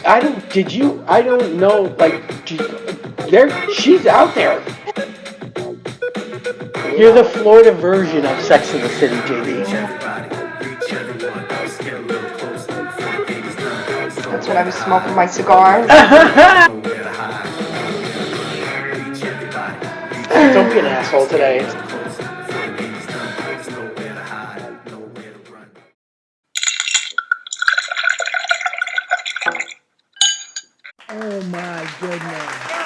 I don't know, like, she's out there. You're the Florida version of Sex in the City, JD. That's when I was smoking my cigars. Don't be an asshole today. Oh my goodness. There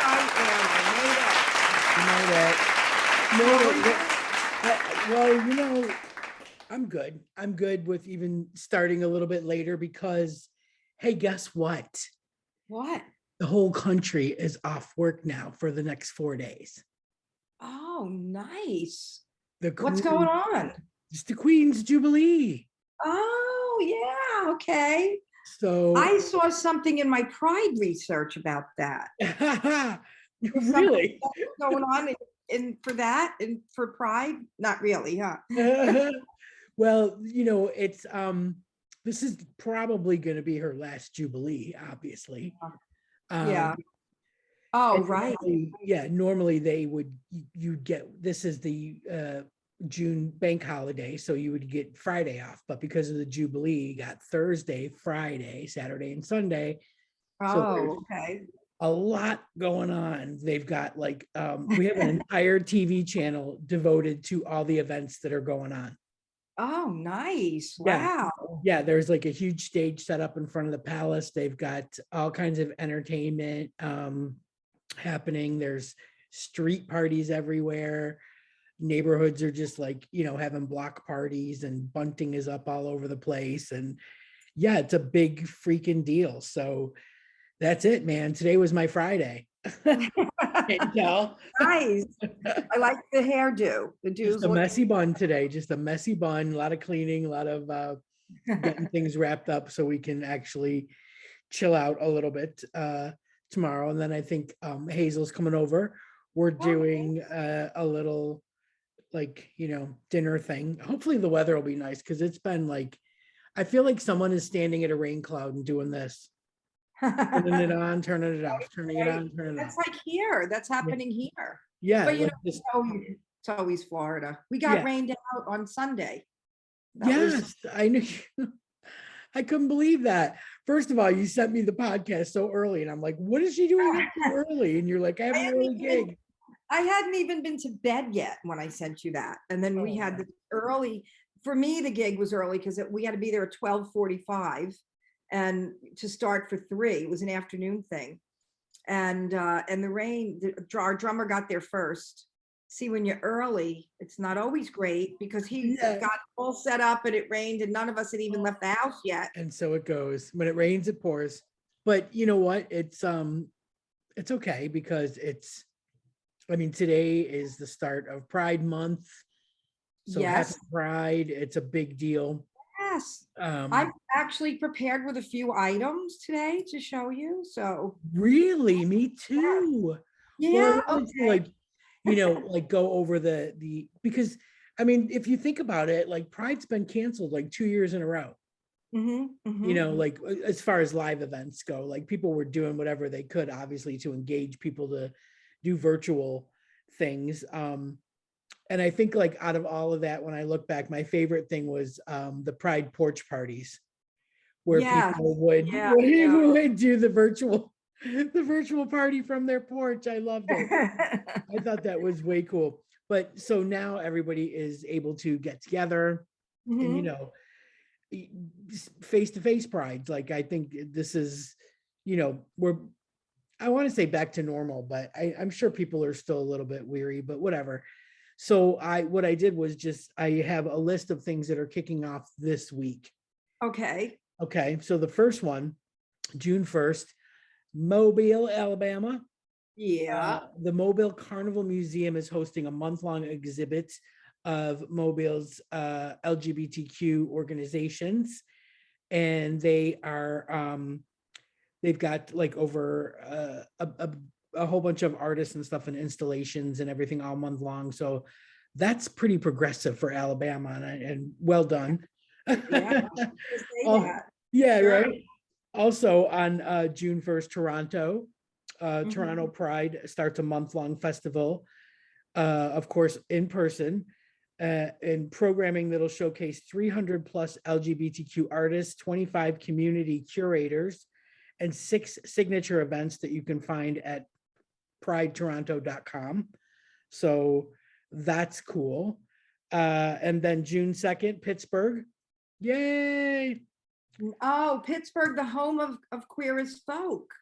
I Well, I'm good. I'm good with even starting a little bit later because, hey, guess what? What? The whole country is off work now for the next 4 days. Oh, nice. The What's going on? It's the Queen's Jubilee. Oh, yeah. Okay. So I saw something in my Pride research about that. really going on for that and for Pride? Not really, huh? Well, it's this is probably going to be her last Jubilee, obviously. Yeah. Oh, right. Normally you'd get, this is the June bank holiday, so you would get Friday off, but because of the Jubilee, you got Thursday, Friday, Saturday, and Sunday. Oh, okay. A lot going on. They've got we have an entire TV channel devoted to all the events that are going on. Oh, nice. Wow. Yeah, there's like a huge stage set up in front of the palace. They've got all kinds of entertainment happening. There's street parties everywhere. Neighborhoods are just having block parties, and bunting is up all over the place. And yeah, it's a big freaking deal. So that's it, man. Today was my Friday. Nice. I like the hairdo. The just a messy bun today. Just a messy bun. A lot of cleaning. A lot of getting things wrapped up so we can actually chill out a little bit tomorrow. And then I think Hazel's coming over. We're doing a little dinner thing. Hopefully the weather will be nice, because it's been I feel like someone is standing at a rain cloud and doing this. Turning it on, turning it off, turning it on, turning it off. That's like here. That's happening here. Yeah. But it's always Florida. We got rained out on Sunday. I knew. I couldn't believe that. First of all, you sent me the podcast so early, and I'm like, what is she doing so early? And you're like, I have an early gig. I hadn't even been to bed yet when I sent you that. And then we had the early, for me, the gig was early because we had to be there at 12:45 and to start for 3. It was an afternoon thing. And the rain, our drummer got there first. See, when you're early, it's not always great because he got all set up and it rained and none of us had even left the house yet. And so it goes. When it rains, it pours. But you know what? It's okay, because today is the start of Pride Month. So happy Pride. It's a big deal. Yes. I'm actually prepared with a few items today to show you. So really, me too. Yeah. Well, go over the because if you think about it, Pride's been canceled 2 years in a row. As far as live events go, people were doing whatever they could, obviously, to engage people to do virtual things. And I think out of all of that, when I look back, my favorite thing was the Pride porch parties, where people would do the virtual party from their porch. I loved it. I thought that was way cool. But so now everybody is able to get together and face-to-face prides. I think this is, we're, I want to say back to normal, but I'm sure people are still a little bit weary, but whatever. So what I did was I have a list of things that are kicking off this week. Okay. So the first one, June 1st, Mobile, Alabama. The Mobile Carnival Museum is hosting a month-long exhibit of Mobile's LGBTQ organizations, and they are they've got over a whole bunch of artists and stuff and installations and everything all month long. So that's pretty progressive for Alabama, and well done. Yeah, Right. Also on June 1st, Toronto. Toronto Mhm. Pride starts a month-long festival, of course, in person, and programming that'll showcase 300 plus LGBTQ artists, 25 community curators, and 6 signature events that you can find at pridetoronto.com. So that's cool. And then June 2nd, Pittsburgh. Yay! Oh, Pittsburgh, the home of queer as folk.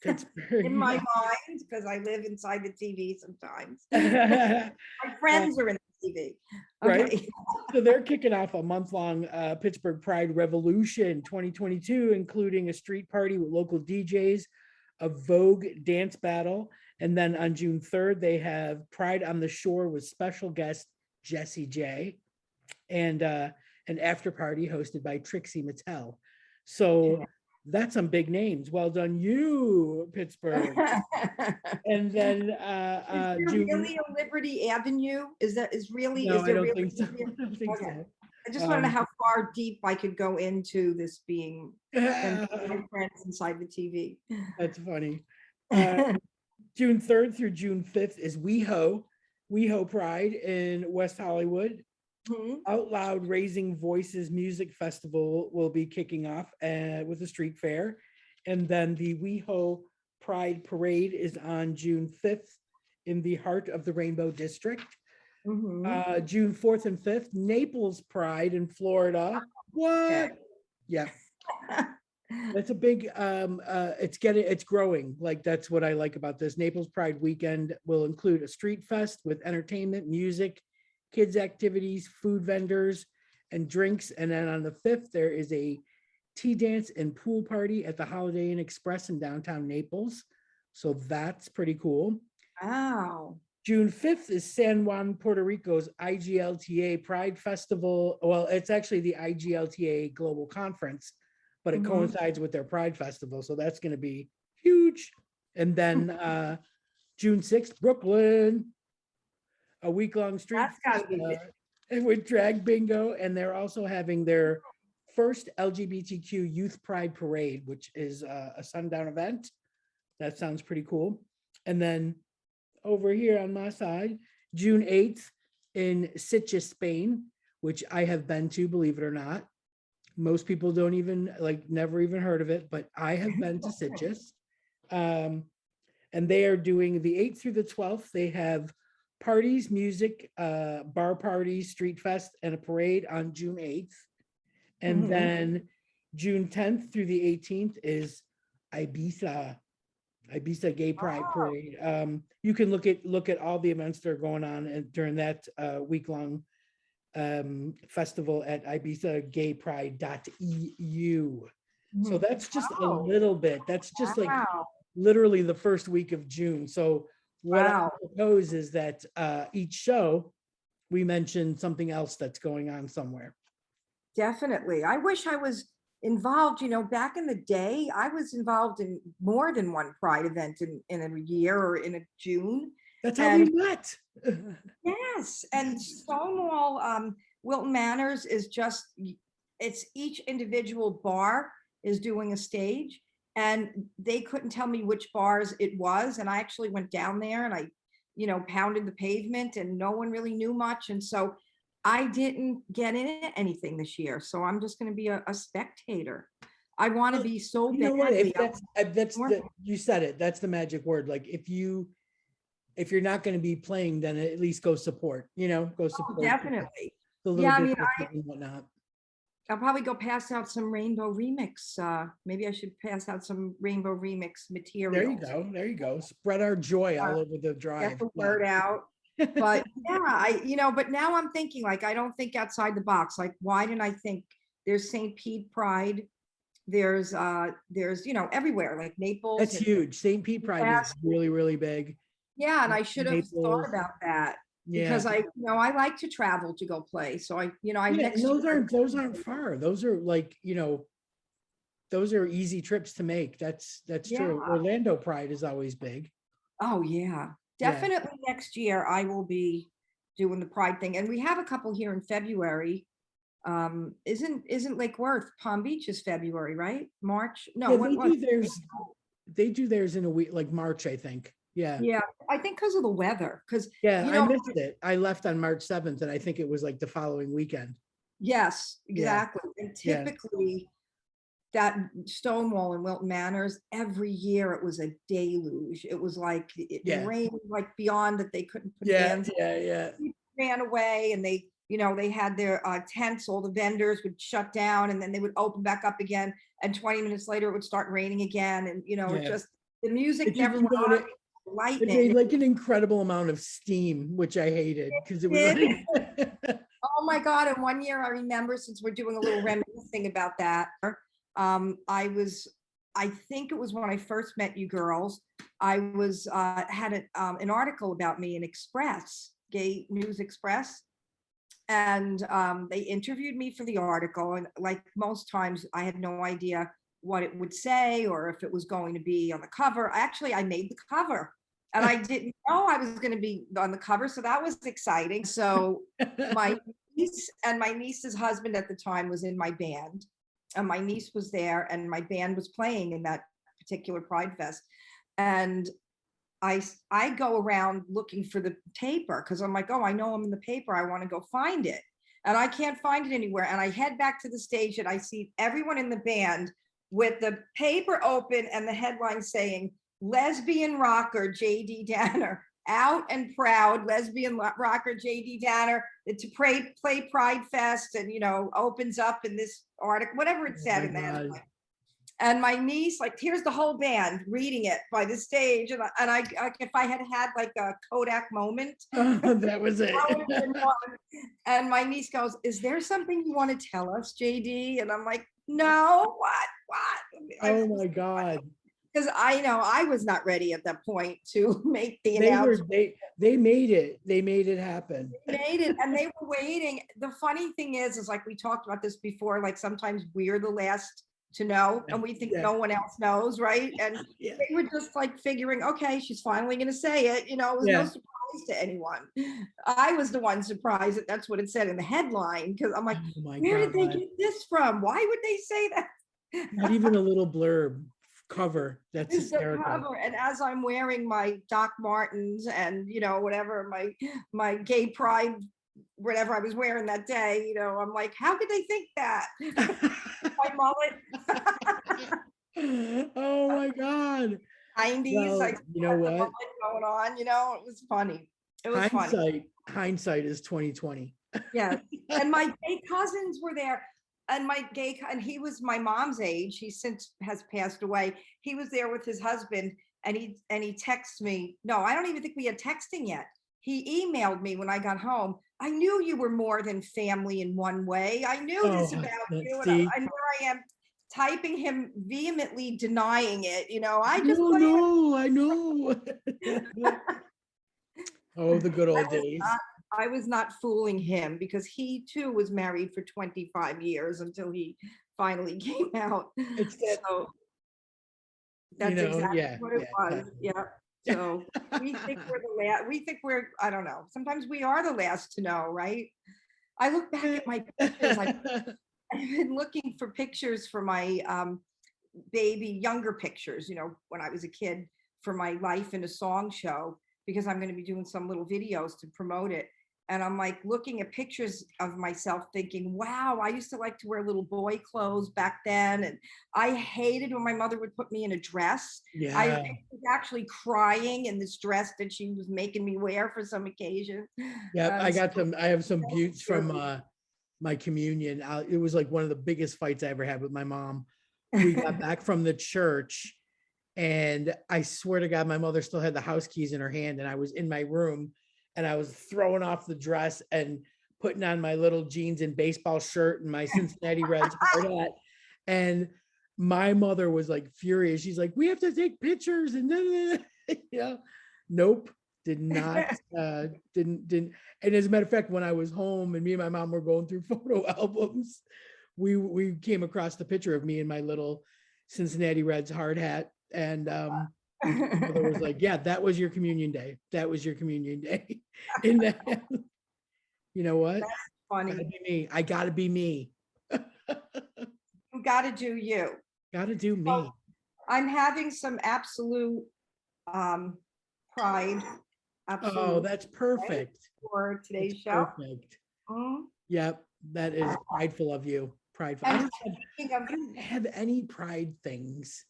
Pittsburgh, In my yeah. mind, because I live inside the TV sometimes. My Uh, friends are in the TV. right. Okay. So they're kicking off a month-long Pittsburgh Pride Revolution 2022, including a street party with local DJs, a Vogue dance battle, and then on June 3rd, they have Pride on the Shore with special guest Jessie J, and an after party hosted by Trixie Mattel. So that's some big names. Well done, you, Pittsburgh. And then Is there June. really a Liberty Avenue? Is No, I there don't really? think so. I don't think Okay. so. I just want to know how far deep I could go into this being them being my friends inside the TV. That's funny. Uh, June 3rd through June 5th is WeHo Pride in West Hollywood. Mhm. Out Loud Raising Voices Music Festival will be kicking off with a street fair. And then the WeHo Pride Parade is on June 5th in the heart of the Rainbow District. Mhm. June 4th and 5th, Naples Pride in Florida. Okay. What? Yeah. That's a big it's growing. Like that's what I like about this. Naples Pride weekend will include a street fest with entertainment, music, kids activities, food vendors, and drinks. And then on the 5th, there is a tea dance and pool party at the Holiday Inn Express in downtown Naples. So that's pretty cool. Wow. June 5th is San Juan, Puerto Rico's IGLTA Pride Festival. Well, it's actually the IGLTA Global Conference, but it Mhm. coincides with their Pride Festival. So that's going to be huge. And then June 6th, Brooklyn, a week-long street That's gotta be big. with drag bingo. And they're also having their first LGBTQ Youth Pride Parade, which is a sundown event. That sounds pretty cool. And then over here on my side, June 8th in Sitges, Spain, which I have been to, believe it or not. Most people don't even never even heard of it, but I have been to Sitges. And they are doing the 8th through the 12th. They have parties, music, bar parties, street fest, and a parade on June 8th. And Mhm. then June 10th through the 18th is Ibiza Gay Pride Oh, Parade. You can look at all the events that are going on during that week-long festival at ibizagaypride.eu. So mhm. that's just a Oh, little bit. That's just like wow. literally the first week of June. So what I Wow. propose is that each show we mention something else that's going on somewhere. Definitely. I wish I was involved, back in the day, I was involved in more than one pride event in a year or in a June. That's how we And met. yes, and Stonewall, Wilton Manors is just, it's each individual bar is doing a stage, and they couldn't tell me which bars it was. And I actually went down there and I, pounded the pavement and no one really knew much. And so I didn't get in anything this year. So I'm just going to be a spectator. I want to Well, be so you know what? badly. If that's the you said it. That's the magic word. Like if you're not going to be playing, then at least go support. Go Oh, support definitely. the little Yeah, I mean, businesses and whatnot. I'll probably go pass out some rainbow remix. Maybe I should pass out some rainbow remix There you materials. go. There you go. Spread our joy Uh, all over the get drive. the Yeah. word out. But yeah, but now I'm thinking, like, I don't think outside the box. Like, why didn't I think there's St. Pete Pride? There's, everywhere, like Naples That's and huge. St. Pete Pride is really, really big. yeah, and I should have thought Naples. about that Yeah. because I like to travel to go play. So I Yeah. And next year. those aren't far. Those are those are easy trips to make. That's Yeah. true. Orlando Pride is always big. Oh, yeah. Yeah. Definitely next year I will be doing the Pride thing. And we have a couple here in February. Isn't Lake Worth, Palm Beach is February, right? March? No, Yeah, what was? they do theirs in a week, like March, I think. Yeah. Yeah, I think because of the weather, because, Yeah, you I know, missed it. I left on March 7th and I think it was like the following weekend. yes, Yeah, exactly. And yeah, typically that Stonewall in Wilton Manors, every year it was a deluge. It was like it yeah, rained like beyond that they couldn't put yeah, bands. yeah, yeah. People ran away and they had their tents, all the vendors would shut down and then they would open back up again. And 20 minutes later it would start raining again. And it Yeah. just, the music It just, never went on, it lightning. made like an incredible amount of steam, which I hated because it was It did. like, Oh my God. And one year I remember, since we're doing a little reminiscing about that, I was, I think it was when I first met you girls, I was, had an article about me in Express, Gay News Express. And they interviewed me for the article. And like most times, I had no idea what it would say or if it was going to be on the cover. Actually, I made the cover and I didn't know I was going to be on the cover. So that was exciting. So my niece and my niece's husband at the time was in my band. And my niece was there and my band was playing in that particular Pride Fest. And I go around looking for the paper because I'm like, oh, I know I'm in the paper. I want to go find it. And I can't find it anywhere. And I head back to the stage and I see everyone in the band with the paper open and the headline saying, lesbian rocker JD Danner, out and proud lesbian rocker JD Danner to play Pride Fest, and opens up in this article, whatever it oh said my in the God. headline. And my niece, like, here's the whole band reading it by the stage. And I like, if I had had like a Kodak moment, That was it. that would have been one. And my niece goes, is there something you want to tell us, JD? And I'm like, no, what? Oh my God. Because I know I was not ready at that point to make the They were, announcement. they made it. They made it happen. They made it and they were waiting. The funny thing is like we talked about this before, like sometimes we're the last to know and we think Yeah. no one else knows, right? And Yeah. they were just like figuring, okay, she's finally going to say it. It was no Yeah. surprise to anyone. I was the one surprised that that's what it said in the headline, because I'm like, Oh my where did they God. get this from? Why would they say that? Not even a little blurb cover. That's Is the hysterical. cover. And as I'm wearing my Doc Martens and whatever my gay pride, whatever I was wearing that day, I'm like, how could they think that? My mullet. Oh my God. 90s, Well, like you know the what? mullet going on, it was funny. It was funny. Hindsight is 2020. Yeah. And my gay cousins were there. And and he was my mom's age. He since has passed away. He was there with his husband and he texted me. No, I don't even think we had texting yet. He emailed me when I got home. I knew you were more than family in one way. I knew this Oh, about you. And see, I here I am typing him vehemently denying it. I just no, put in. no, I know. Oh, the good old days. I was not fooling him because he too was married for 25 years until he finally came out. It's that, So that's exactly yeah, what it was. exactly. Yeah. So we think we're the last. We think we're. I don't know. Sometimes we are the last to know, right? I look back at my pictures. I've been looking for pictures for my baby, younger pictures. When I was a kid, for my Life in a Song show, because I'm going to be doing some little videos to promote it. And I'm like looking at pictures of myself thinking, wow, I used to like to wear little boy clothes back then. And I hated when my mother would put me in a dress. I Yeah, was actually crying in this dress that she was making me wear for some occasion. yeah. So I have some buttes from my communion. It was like one of the biggest fights I ever had with my mom. We got back from the church, and I swear to God, my mother still had the house keys in her hand, and I was in my room, and I was throwing off the dress and putting on my little jeans and baseball shirt and my Cincinnati Reds hard hat. And my mother was like furious. She's like, we have to take pictures. And yeah, nope, did not, didn't. And as a matter of fact, when I was home and me and my mom were going through photo albums, we came across the picture of me in my little Cincinnati Reds hard hat. And my mother was like, yeah, that was your communion day. That was your communion day. And you know what? funny. Gotta be me. I gotta be me. You got to do you. Gotta do So me. I'm having some absolute um, pride, Oh, absolute that's right, perfect. for That's today's show. perfect. Mhm. Yep, that is prideful of you. Prideful. And speaking I don't have any pride things.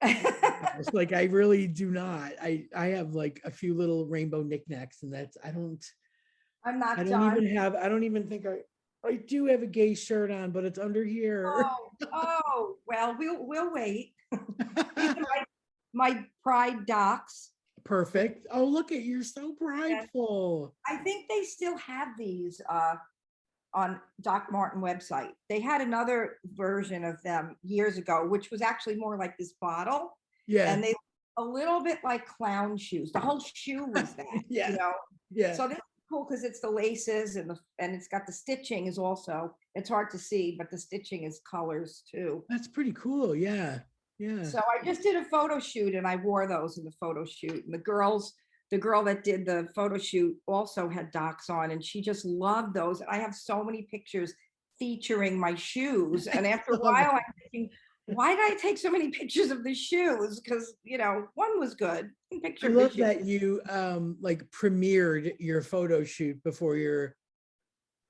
It's like I really do not. I have like a few little rainbow knickknacks, and that's I'm I not don't done. even have. I don't even think I do have a gay shirt on, but it's under here. Well, we'll wait. These are my pride docs. Perfect. Oh, look at you're so And prideful. I think they still have these on Doc Martin website. They had another version of them years ago, which was actually more like this bottle, Yeah. and they a little bit like clown shoes. The whole shoe was that, Yeah. you know. Yeah. So this is cool because it's the laces and it's got the stitching is also. It's hard to see, but the stitching is colors too. That's pretty cool. Yeah. Yeah. So I just did a photo shoot and I wore those in the photo shoot. And the girl that did the photo shoot also had docs on and she just loved those. And I have so many pictures featuring my shoes. And after a Love while, it. I'm thinking, why did I take so many pictures of the shoes? Because, one was good. I Picture of the love shoe. that you like premiered your photo shoot before your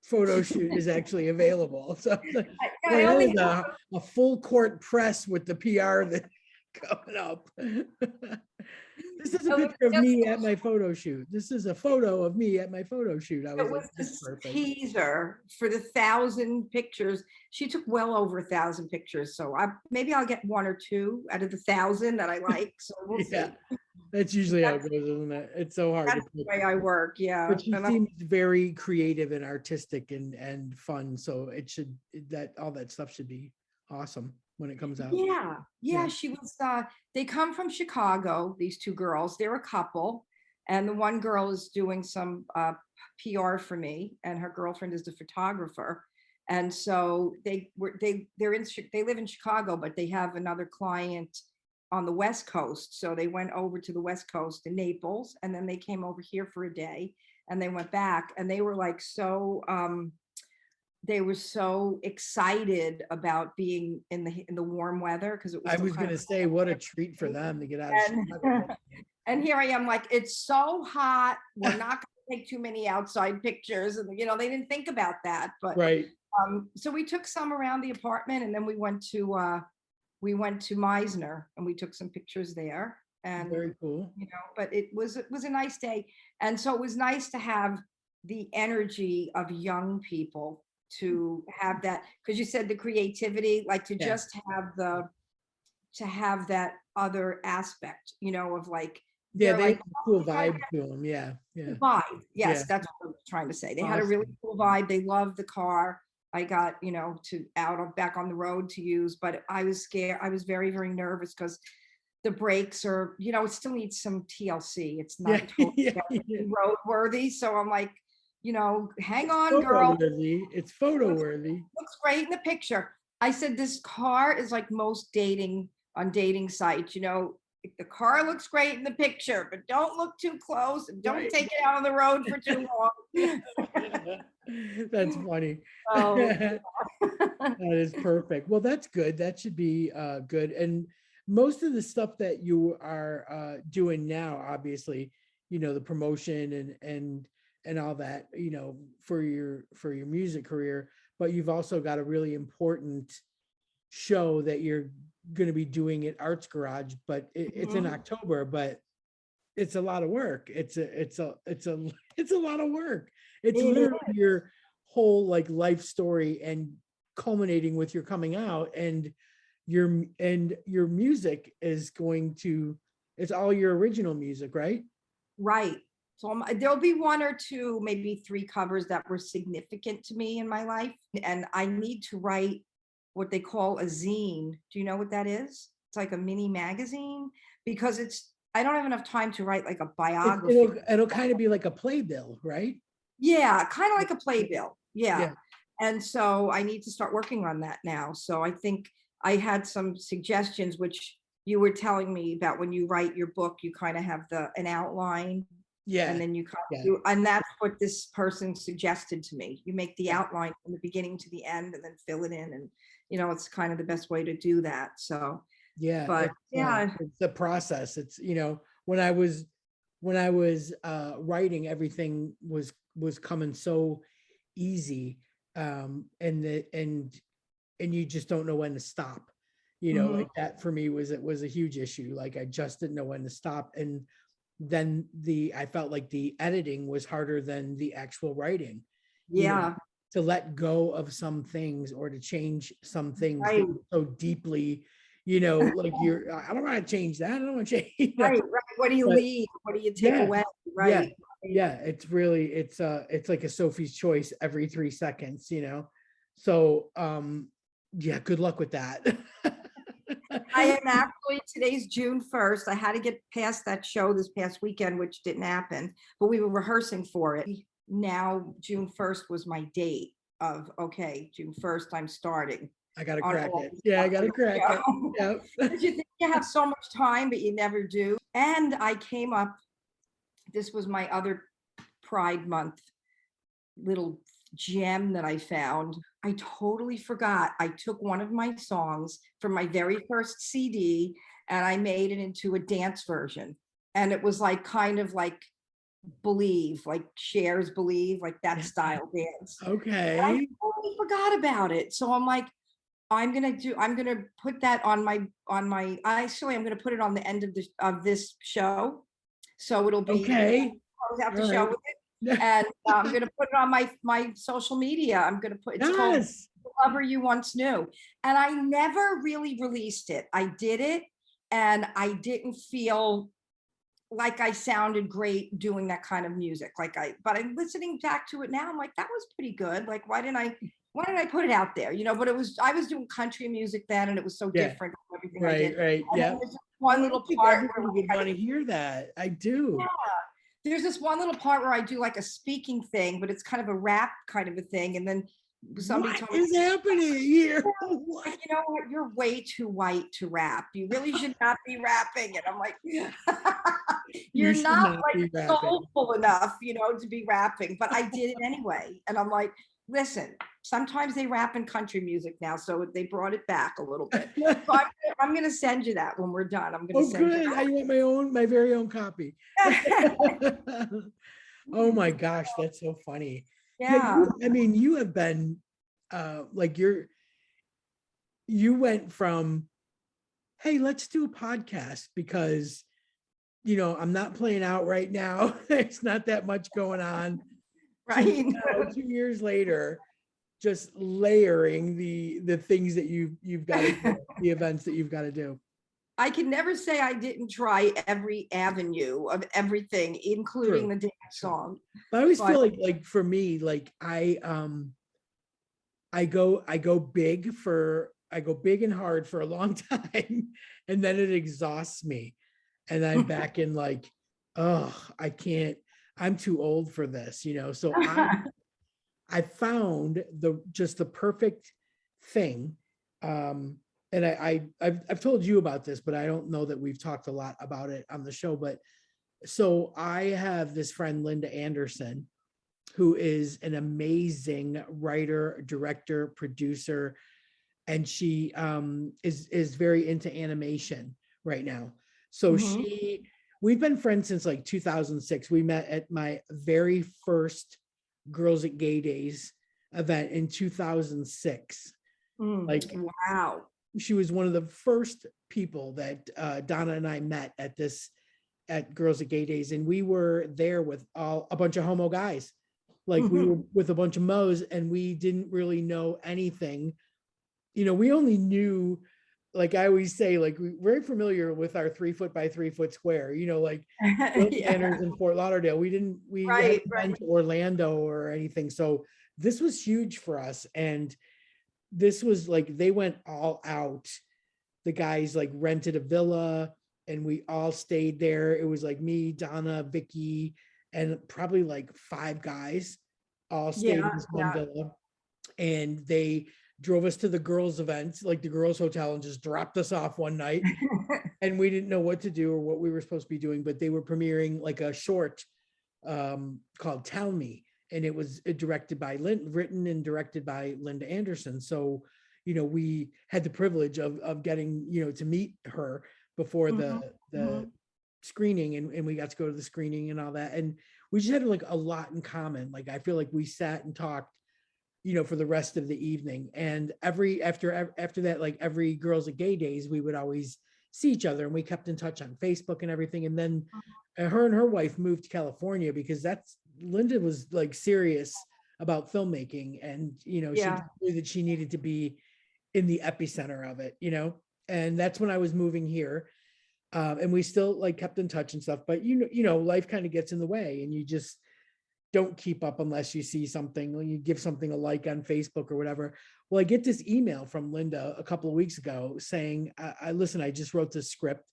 photo shoot is actually available. So it's like, boy, I that only is a full court press with the PR that coming up. This is a it was picture of just me at my photo shoot. This is a photo of me at my photo shoot. I it was like, was that's this perfect. teaser for the 1,000 pictures. She took well over 1,000 pictures. So maybe I'll get one or two out of the 1,000 that I like. So we'll Yeah, see. that's usually how it That's, goes, isn't it? It's so hard to that's the pick. way I work. Yeah. But she And seems very creative and artistic and fun. So it should that all that stuff should be awesome when it comes out. yeah, Yeah. she was, they come from Chicago, these two girls. They're a couple. And the one girl is doing some PR for me, and her girlfriend is the photographer. And so they live in Chicago, but they have another client on the West Coast. So they went over to the West Coast in Naples, and then they came over here for a day, and they went back, and they were like they were so excited about being in the warm weather because it was I still was kind gonna of say, what a treat for them to get out of and, Chicago. and here I am like it's so hot. We're not going to take too many outside pictures, and they didn't think about that. But Right. so we took some around the apartment, and then we went to Meisner, and we took some pictures there. And Very cool. but it was a nice day, and so it was nice to have the energy of young people to have that because you said the creativity, like to Yeah. just have that other aspect, of like Yeah, they're they like have a cool vibe to them. Yeah. Yeah. vibe. Yes, Yeah. that's what I was trying to say. They had a really Awesome. cool vibe. They loved the car. I got, to back on the road to use, but I was scared. I was very, very nervous because the brakes are, it still needs some TLC. It's Yeah. not totally Yeah. Yeah. roadworthy. So I'm like, hang It's on, photo girl. worthy. It's photo worthy. Looks great in the picture. I said, this car is like most dating sites, the car looks great in the picture, but don't look too close and don't Right. take it out on the road for too long. That's funny. So, That is perfect. Well, that's good. That should be good. And most of the stuff that you are doing now, obviously, the promotion and all that, for your music career, but you've also got a really important show that you're going to be doing at Arts Garage, but it's in October, but it's a lot of work. It's a lot of work. It's it is. literally your whole like life story and culminating with your coming out and your music is it's all your original music, right? Right. So there'll be one or two, maybe three covers that were significant to me in my life. And I need to write what they call a zine. Do you know what that is? It's like a mini magazine because I don't have enough time to write like a biography. It'll kind of be like a playbill, right? Yeah, kind of like a playbill. Yeah. Yeah. And so I need to start working on that now. So I think I had some suggestions, which you were telling me about when you write your book, you kind of have an outline Yeah. And then you kind of Yeah. do, and that's what this person suggested to me. You make the outline from the beginning to the end and then fill it in. And, it's kind of the best way to do that. So, Yeah, but yeah. it's the process. It's, when I was writing, everything was coming so easy. And you just don't know when to stop. Mhm. Like that for me was a huge issue. Like I just didn't know when to stop. And then I felt like the editing was harder than the actual writing, you know, Yeah. to let go of some things or to change some things that Right. you so deeply, like I don't want to change that. I don't want to change, Right. Right. What do you but leave? What do you take yeah, away? yeah, Right. Right. yeah. It's like a Sophie's Choice every 3 seconds, So, yeah, good luck with that. I am actually, today's June 1st. I had to get past that show this past weekend, which didn't happen, but we were rehearsing for it. Now, June 1st was my date of, okay, June 1st, I'm starting I gotta on crack all it. this Yeah, I stuff for gotta the crack it. show. Yep. Because you think you have so much time, but you never do. And I came up, this was my other Pride Month little gem that I found. I totally forgot. I took one of my songs from my very first CD and I made it into a dance version. And it was like kind of like Believe, like Cher's Believe, like that style dance. And I Okay. totally forgot about it. So I'm like, I'm gonna put that actually I'm gonna put it on the end of this show. So it'll be, Okay. close out the All show right. with it. And I'm gonna put it on my social media. It's called Yes. The Lover You Once Knew. And I never really released it. I did it and I didn't feel like I sounded great doing that kind of music. But I'm listening back to it now. I'm like, that was pretty good. Like, why didn't I put it out there? But I was doing country music then and it was so Yeah. different from everything I Right. did. Right. And Yeah. then there's this one I little think part where everybody would want to hear that. I do. there's this one little part where I do like a speaking thing, but it's kind of a rap kind of a thing. And then somebody What told me, is happening here? like, What? you know what, you're way too white to rap. You really should not be rapping. And I'm like, You you're should not not like be rapping. soulful enough, to be rapping. But I did it anyway. And I'm like, listen, sometimes they rap in country music now. So they brought it back a little bit. So I'm going to send you that when we're done. I'm going to Oh, send you good. I want my very own copy. that. Oh my gosh, that's so funny. Yeah, Yeah. I mean, you have been like you went from, hey, let's do a podcast because I'm not playing out right now. There's not that much going on. To Right. now, 2 years later, just layering the things that you've got to do, the events that you've got to do. I can never say I didn't try every avenue of everything, including True. the dance True. song. But I always But feel like for me, like I go big and hard for a long time and then it exhausts me. And I'm back in like, oh, I can't, I'm too old for this, So I found the perfect thing. And I've told you about this, but I don't know that we've talked a lot about it on the show. But so I have this friend, Linda Anderson, who is an amazing writer, director, producer, and she is very into animation right now. So Mhm. we've been friends since like 2006. We met at my very first Girls at Gay Days event in 2006. Like Wow. she was one of the first people that Donna and I met at Girls at Gay Days, and we were there with a bunch of homo guys. Like we were with a bunch of mo's, and we didn't really know anything. We only knew, like I always say, like we're very familiar with our 3 foot by 3 foot square. Like Yeah. Manners in Fort Lauderdale. We Right, hadn't right. been to Orlando or anything, so this was huge for us. And this was like they went all out. The guys like rented a villa and we all stayed there. It was like me, Donna, Vicky, and probably like 5 guys all stayed in Yeah, this one yeah. villa. And they drove us to the girls' events, like the girls' hotel, and just dropped us off one night. And we didn't know what to do or what we were supposed to be doing, but they were premiering like a short called Tell Me, and it was written and directed by Linda Anderson. So, we had the privilege of getting, to meet her before Mhm, the mhm. screening, and we got to go to the screening and all that. And we just had like a lot in common. Like, I feel like we sat and talked, for the rest of the evening. And after that, like every Girls at Gay Days, we would always see each other, and we kept in touch on Facebook and everything. And then her and her wife moved to California because Linda was like serious about filmmaking, and she Yeah. knew that she needed to be in the epicenter of it, and that's when I was moving here. And we still like kept in touch and stuff, but life kind of gets in the way, and you just don't keep up unless you see something, you give something a like on Facebook or whatever. Well, I get this email from Linda a couple of weeks ago saying, listen, I just wrote this script,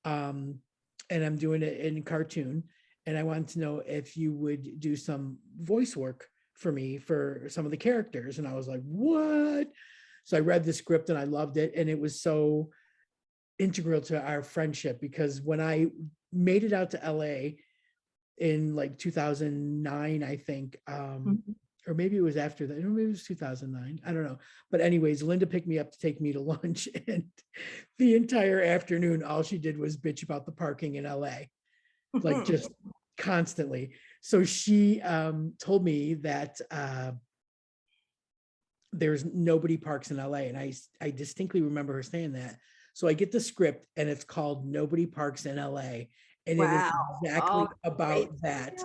and I'm doing it in cartoon, and I wanted to know if you would do some voice work for me for some of the characters. And I was like, what? So I read the script and I loved it, and it was so integral to our friendship, because when I made it out to LA in like 2009, I think, Mhm. or maybe it was after that, or maybe it was 2009, I don't know. But anyways, Linda picked me up to take me to lunch, and the entire afternoon, all she did was bitch about the parking in LA, like just constantly. So she told me that there's nobody parks in LA. And I distinctly remember her saying that. So I get the script, and it's called Nobody Parks in LA. And it is Wow. Oh, exactly about great. that.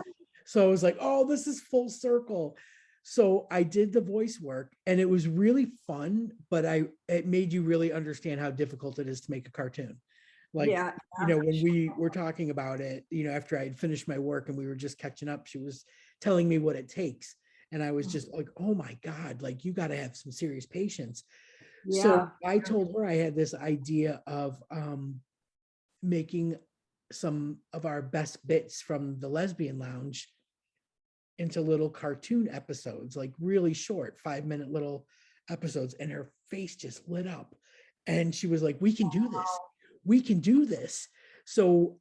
So I was like, oh, this is full circle. So I did the voice work, and it was really fun, but it made you really understand how difficult it is to make a cartoon. Like, Yeah. when we were talking about it, after I had finished my work and we were just catching up, she was telling me what it takes. And I was just like, oh my God, like you got to have some serious patience. So Yeah. I told her I had this idea of making some of our best bits from the Lesbian Lounge into little cartoon episodes, like really short 5-minute little episodes. And her face just lit up. And she was like, we can do this. We can do this. So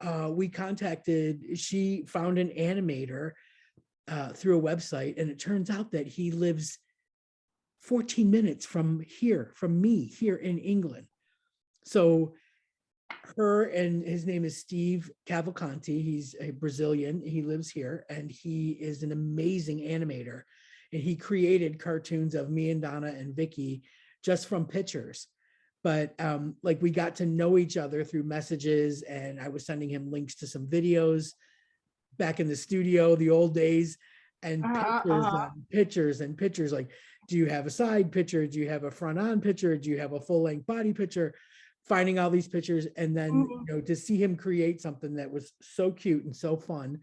she found an animator through a website. And it turns out that he lives 14 minutes from me here in England. So his name is Steve Cavalcanti. He's a Brazilian. He lives here, and he is an amazing animator. And he created cartoons of me and Donna and Vicky just from pictures. But like we got to know each other through messages, and I was sending him links to some videos back in the studio, the old days, and pictures Uh-huh. and pictures and pictures. Like, do you have a side picture? Do you have a front on picture? Do you have a full length body picture? Finding all these pictures, and then Mhm. to see him create something that was so cute and so fun.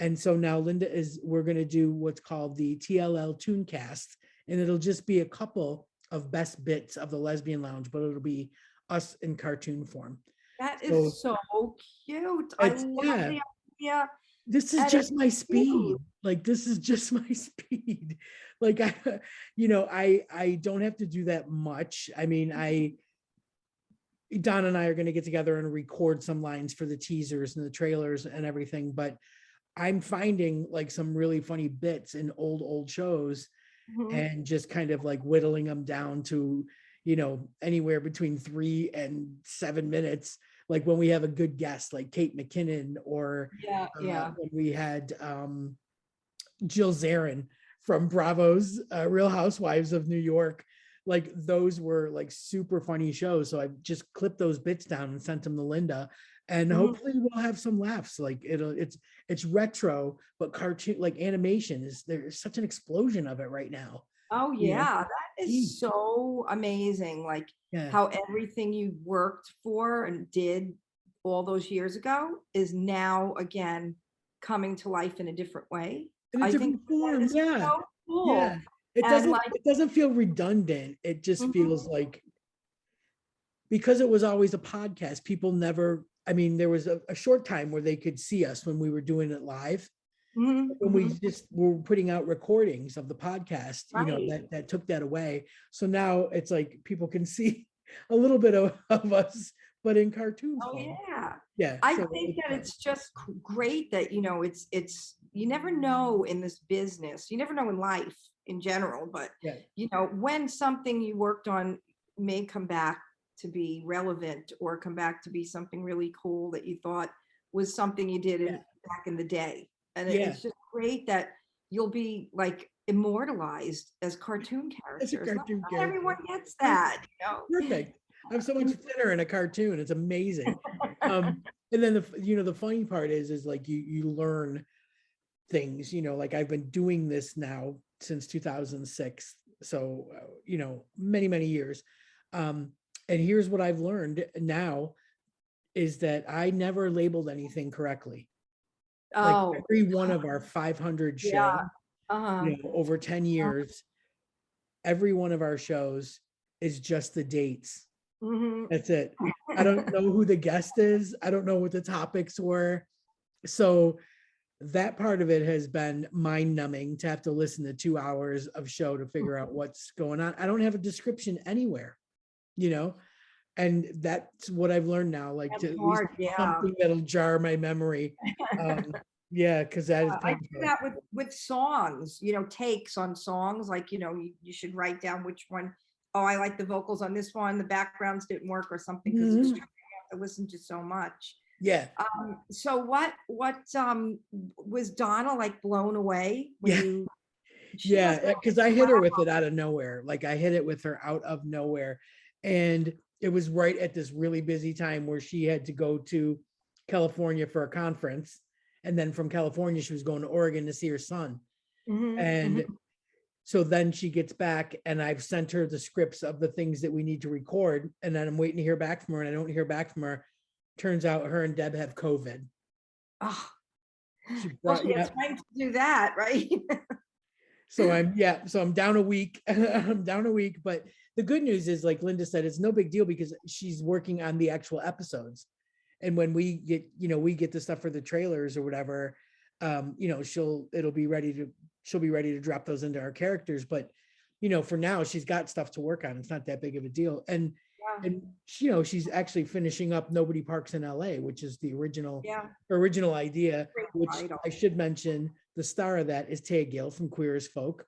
And so now we're going to do what's called the TLL Tooncast, and it'll just be a couple of best bits of the Lesbian Lounge, but it'll be us in cartoon form. That So is so cute. I it's, love yeah, the idea. this is And it's just my cute. speed. Like, this is just my speed. Like, I don't have to do that much. I mean, Don and I are going to get together and record some lines for the teasers and the trailers and everything, but I'm finding like some really funny bits in old shows, Mhm. and just kind of like whittling them down to, anywhere between 3 and 7 minutes. Like when we have a good guest, like Kate McKinnon, or Yeah, yeah. when we had Jill Zarin from Bravo's Real Housewives of New York. Like those were like super funny shows. So I just clipped those bits down and sent them to Linda, and Mhm. hopefully we'll have some laughs. Like it's retro, but cartoon, like animation there's such an explosion of it right now. Oh You know, yeah, that is Geez. so amazing. Like Yeah. how everything you worked for and did all those years ago is now again coming to life in a different way. In a I think different that form. is Yeah. so Yeah. cool. It And doesn't like, it doesn't feel redundant. It just mhm, feels like, because it was always a podcast, people never, I mean, there was a short time where they could see us when we were doing it live. mhm, When we mhm, just were putting out recordings of the podcast, right. that took that away. So now it's like people can see a little bit of us, but in cartoon Oh form. yeah. Yeah. I So think it's that it's just great that, it's you never know in this business, you never know in life in general, but Yeah. you know, when something you worked on may come back to be relevant or come back to be something really cool that you thought was something you did Yeah. back in the day. And Yeah. it's just great that you'll be like immortalized as cartoon As a characters. cartoon Not character. everyone gets Perfect. that, you know. Perfect. I'm so much thinner in a cartoon. It's amazing. And then the funny part is like you learn things, like I've been doing this now since 2006. So, many, many years. And here's what I've learned now is that I never labeled anything correctly. Like Oh, every one of our 500 shows, yeah. Uh-huh. over 10 years, every one of our shows is just the dates. Mhm. That's it. I don't know who the guest is. I don't know what the topics were. So that part of it has been mind numbing to have to listen to 2 hours of show to figure out what's going on. I don't have a description anywhere, and that's what I've learned now, like to That's at least hard, yeah. something that'll jar my memory. Yeah, because that is I do painful. that with songs, you know, takes on songs, like, you know, you should write down which one. Oh, I like the vocals on this one, the backgrounds didn't work or something, because it's Mhm. true, you have to listen to so much. Yeah. So what was Donna like blown away when Yeah. you she must Yeah, have because I hit her with it out of nowhere. Like I hit it with her out of nowhere. And it was right at this really busy time where she had to go to California for a conference. And then from California, she was going to Oregon to see her son. Mhm, And mhm. so then she gets back and I've sent her the scripts of the things that we need to record. And then I'm waiting to hear back from her and I don't hear back from her. Turns out her and Deb have COVID. Oh, She well, brought, she had yeah. time to do that, right? So I'm down a week. I'm down a week, but the good news is, like Linda said, it's no big deal because she's working on the actual episodes. And when we get the stuff for the trailers or whatever, she'll be ready to drop those into our characters. But for now, she's got stuff to work on. It's not that big of a deal. And Yeah, and she's actually finishing up Nobody Parks in LA, which is the yeah, original idea, great which title. I should mention the star of that is Taya Gill from Queer as Folk.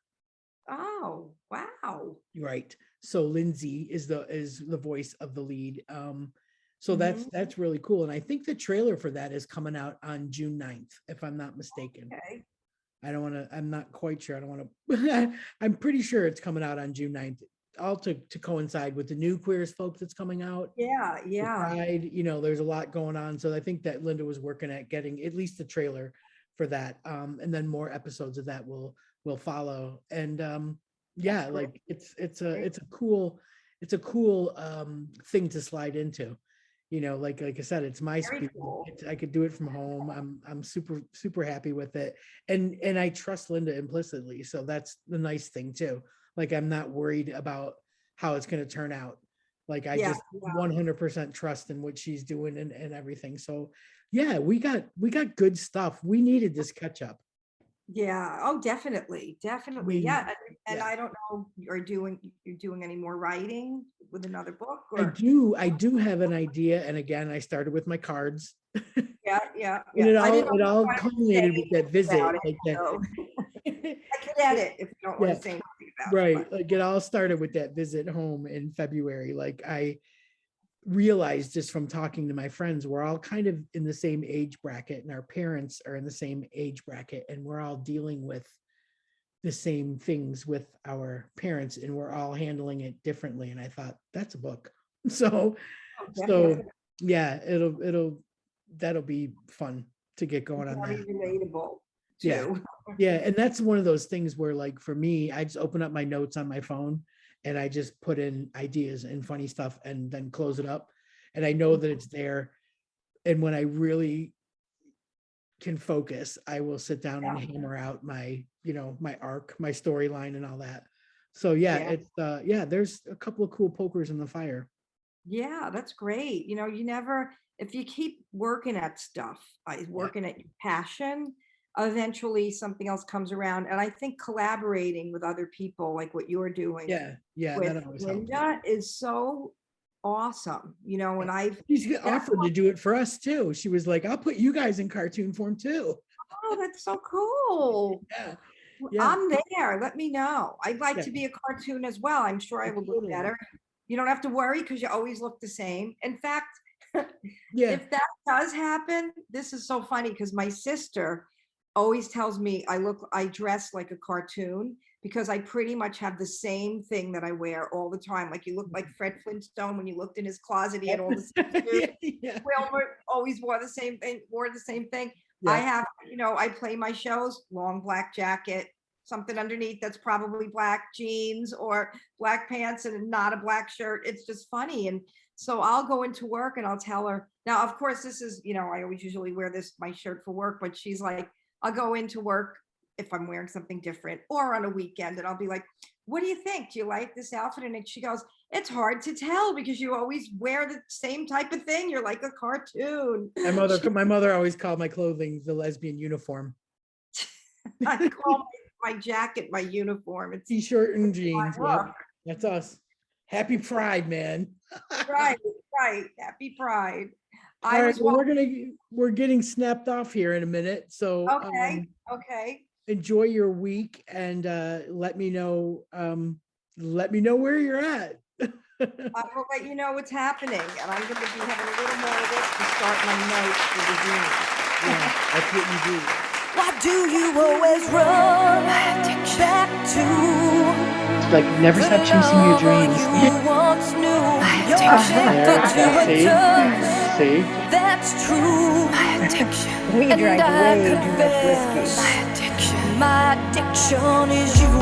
Oh, wow. Right. So Lindsay is the voice of the lead. So Mhm. that's really cool. And I think the trailer for that is coming out on June 9th, if I'm not mistaken. Okay. I'm not quite sure. I don't want to, I'm pretty sure it's coming out on June 9th, all to coincide with the new Queer as Folk that's coming out. Yeah, The yeah. Pride, there's a lot going on. So I think that Linda was working at getting at least the trailer for that. And then more episodes of that will follow. And yeah, That's great. like it's a cool thing to slide into. Like I said, it's my Very speed. cool. I could do it from home. I'm super, super happy with it. And I trust Linda implicitly. So that's the nice thing too. Like I'm not worried about how it's going to turn out. Like I Yeah, just yeah, 100% trust in what she's doing and everything. So yeah, we got good stuff. We needed this catch up. yeah. Oh, definitely, I definitely. mean, Yeah. And yeah. I don't know, you're doing any more writing with another book I or do I do have an idea. And again, I started with my cards. yeah, yeah, And yeah. I didn't know it if you all wanted to say culminated with that anything visit. about it, Like that. so I can edit if you don't want Yeah, to say anything about it, right. but Like it all started with that visit home in February. Like I realized just from talking to my friends, we're all kind of in the same age bracket and our parents are in the same age bracket and we're all dealing with the same things with our parents and we're all handling it differently. And I thought that's a book. So, oh, so definitely yeah, that'll be fun to get going on that. very relatable Yeah. too. Yeah. And that's one of those things where, like, for me, I just open up my notes on my phone and I just put in ideas and funny stuff and then close it up. And I know that it's there. And when I really can focus, I will sit down and Yeah, hammer out my arc, my storyline and all that. So yeah, yeah, it's there's a couple of cool pokers in the fire. yeah. That's great. You know, you never if you keep working at stuff, Yeah. working at your passion, eventually something else comes around. And I think collaborating with other people, like what you're doing Yeah. Yeah. with That always helps. Linda, is so awesome. You know, and Yeah. I've She's that's offered to do it for us too. She was like, I'll put you guys in cartoon form too. Oh, that's so cool. Yeah. Yeah. I'm there. Let me know. I'd like Yeah. to be a cartoon as well. I'm sure I will look Totally. better. You don't have to worry because you always look the same. In fact, Yeah. if that does happen, this is so funny because my sister always tells me I dress like a cartoon because I pretty much have the same thing that I wear all the time. Like you look like Fred Flintstone when you looked in his closet, he had all the same shoes. Yeah. Wilbur always wore the same thing. I Yeah. have, I play my shows, long black jacket, something underneath that's probably black jeans or black pants and not a black shirt. It's just funny. And so I'll go into work and I'll tell her. Now, of course, this is, I always usually wear my shirt for work, but she's like, I'll go into work if I'm wearing something different or on a weekend and I'll be like, what do you think? Do you like this outfit? And she goes, it's hard to tell because you always wear the same type of thing. You're like a cartoon. My mother always called my clothing the lesbian uniform. I call my jacket my uniform. It's T-shirt and jeans. my Yep. That's us. Happy Pride, man. right. Happy Pride. All right, well, we're getting snapped off here in a minute. So okay. Enjoy your week and let me know where you're at. I will let you know what's happening, and I'm going to be having a little more of this to start my notes for the June. Yeah, that's what you do. Why do you always run back to? It's like never stop chasing your dreams. See? That's true. My addiction. We drank way too much whiskey. My addiction. My addiction is you.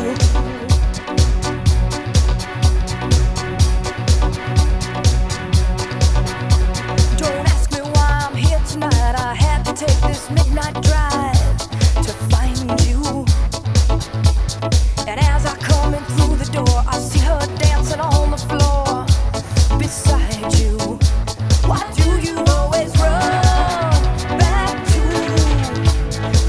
Don't ask me why I'm here tonight. I had to take this midnight drive to find you. And as I come in through the door, I see her dancing on the floor beside you. Why do you always run back to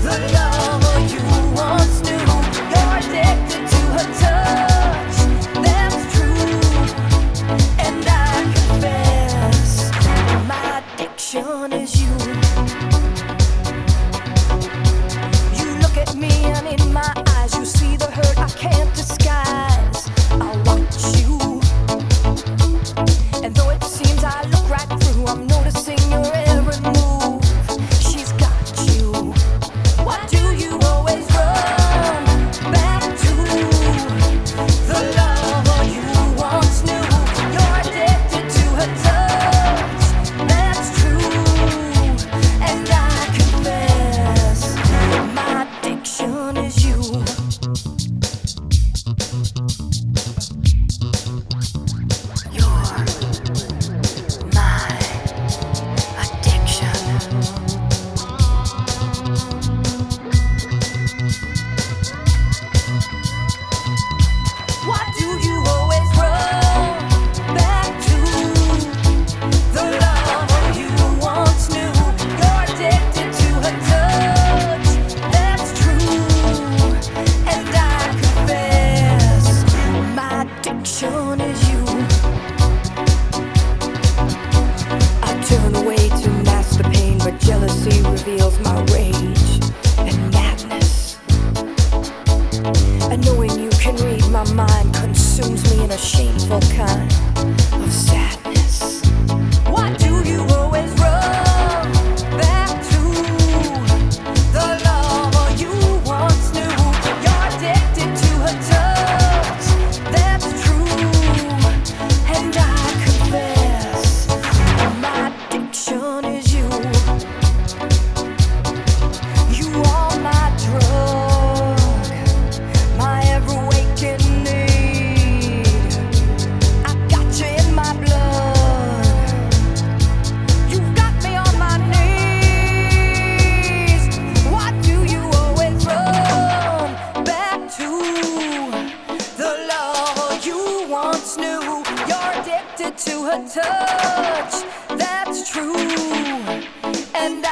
the lover you once knew? You're addicted to her touch, that's true. And I confess, my addiction is you. You look at me and in my eyes you see the hurt I can't disguise. I watch you, and though it seems I look right through, I'm noticing your every move. She's got you. Why do you always run back to the lover you once knew? You're addicted to her touch, that's true. And I confess, my addiction is you. Why do you always run back to the lover you once knew? You're addicted to her touch, that's true. And I confess, my addiction is you. I turn away to mask the pain, but jealousy reveals my rage and madness. And knowing you can read my mind consumes me in a shameful kind of sadness. Why do you always run back to the lover you once knew? You're addicted to her touch, that's true. And I confess, my addiction is you. You are my drug, my ever waking need. I got you in my blood. You've got me on my knees. Why do you always run back to the lover you once knew? You're addicted to her touch, that's true. And